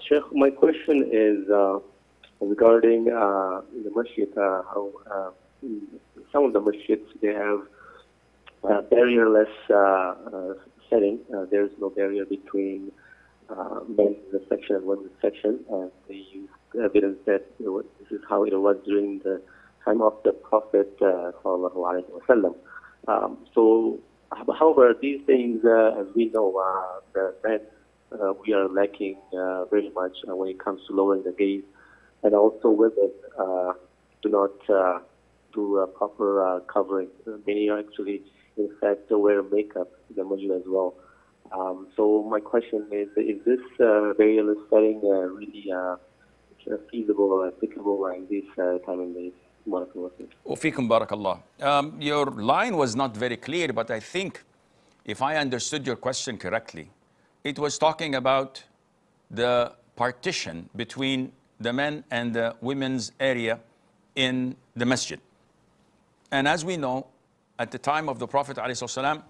Sheikh, my question is regarding the masjid. How some of the masjids, they have barrierless setting. There's no barrier between men's section and women's section. And they use evidence that this is how it was during the time of the Prophet sallallahu alaihi wasallam. So, however, these things, as we know, the men, we are lacking very much when it comes to lowering the gaze, and also women do not do a proper covering. Many actually, in fact, wear makeup in the masjid as well. So my question is this barrierless setting really feasible or applicable in this time and date? وفيكم بارك الله. Your line was not very clear, but I think if I understood your question correctly, it was talking about the partition between the men and the women's area in the masjid. And as we know, at the time of the Prophet ﷺ,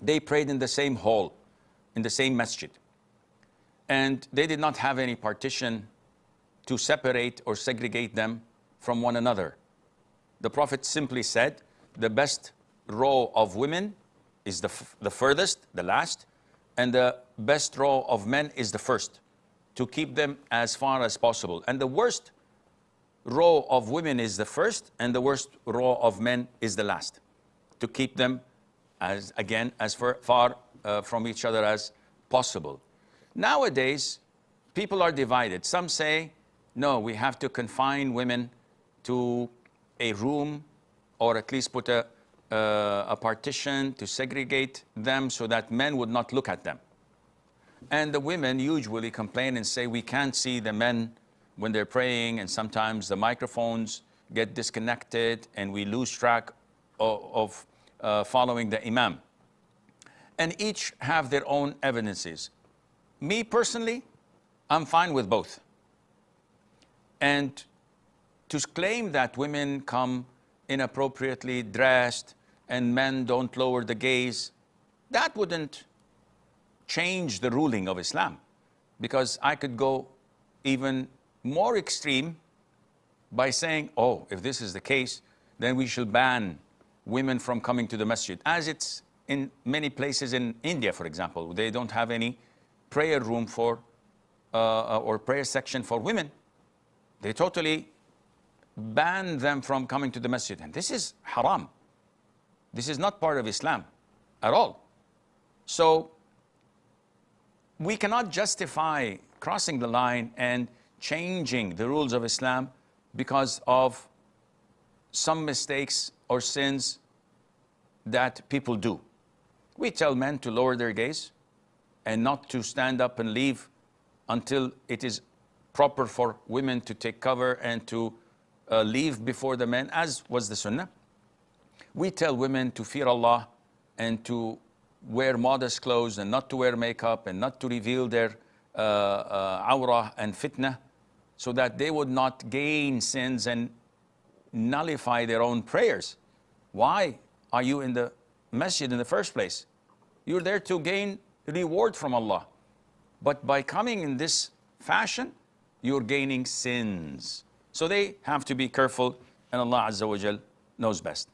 they prayed in the same hall, in the same masjid. And they did not have any partition to separate or segregate them from one another. The Prophet simply said, the best row of women is the furthest, the last, and the best row of men is the first, to keep them as far as possible. And the worst row of women is the first, and the worst row of men is the last, to keep them as far from each other as possible. Nowadays, people are divided. Some say, no, we have to confine women to a room, or at least put a partition to segregate them so that men would not look at them. And the women usually complain and say, we can't see the men when they're praying, and sometimes the microphones get disconnected and we lose track of following the imam. And each have their own evidences. Me personally, I'm fine with both. And to claim that women come inappropriately dressed and men don't lower the gaze, that wouldn't change the ruling of Islam. Because I could go even more extreme by saying, oh, if this is the case, then we should ban women from coming to the masjid. As it's in many places in India, for example, they don't have any prayer room for, or prayer section for women. They totally ban them from coming to the masjid. And this is haram. This is not part of Islam at all. So we cannot justify crossing the line and changing the rules of Islam because of some mistakes or sins that people do. We tell men to lower their gaze and not to stand up and leave until it is proper for women to take cover and to leave before the men, as was the sunnah. We tell women to fear Allah and to wear modest clothes and not to wear makeup and not to reveal their awrah and fitna, so that they would not gain sins and nullify their own prayers. Why are you in the masjid in the first place? You're there to gain reward from Allah. But by coming in this fashion, you're gaining sins. So they have to be careful, and Allah Azza wa Jal knows best.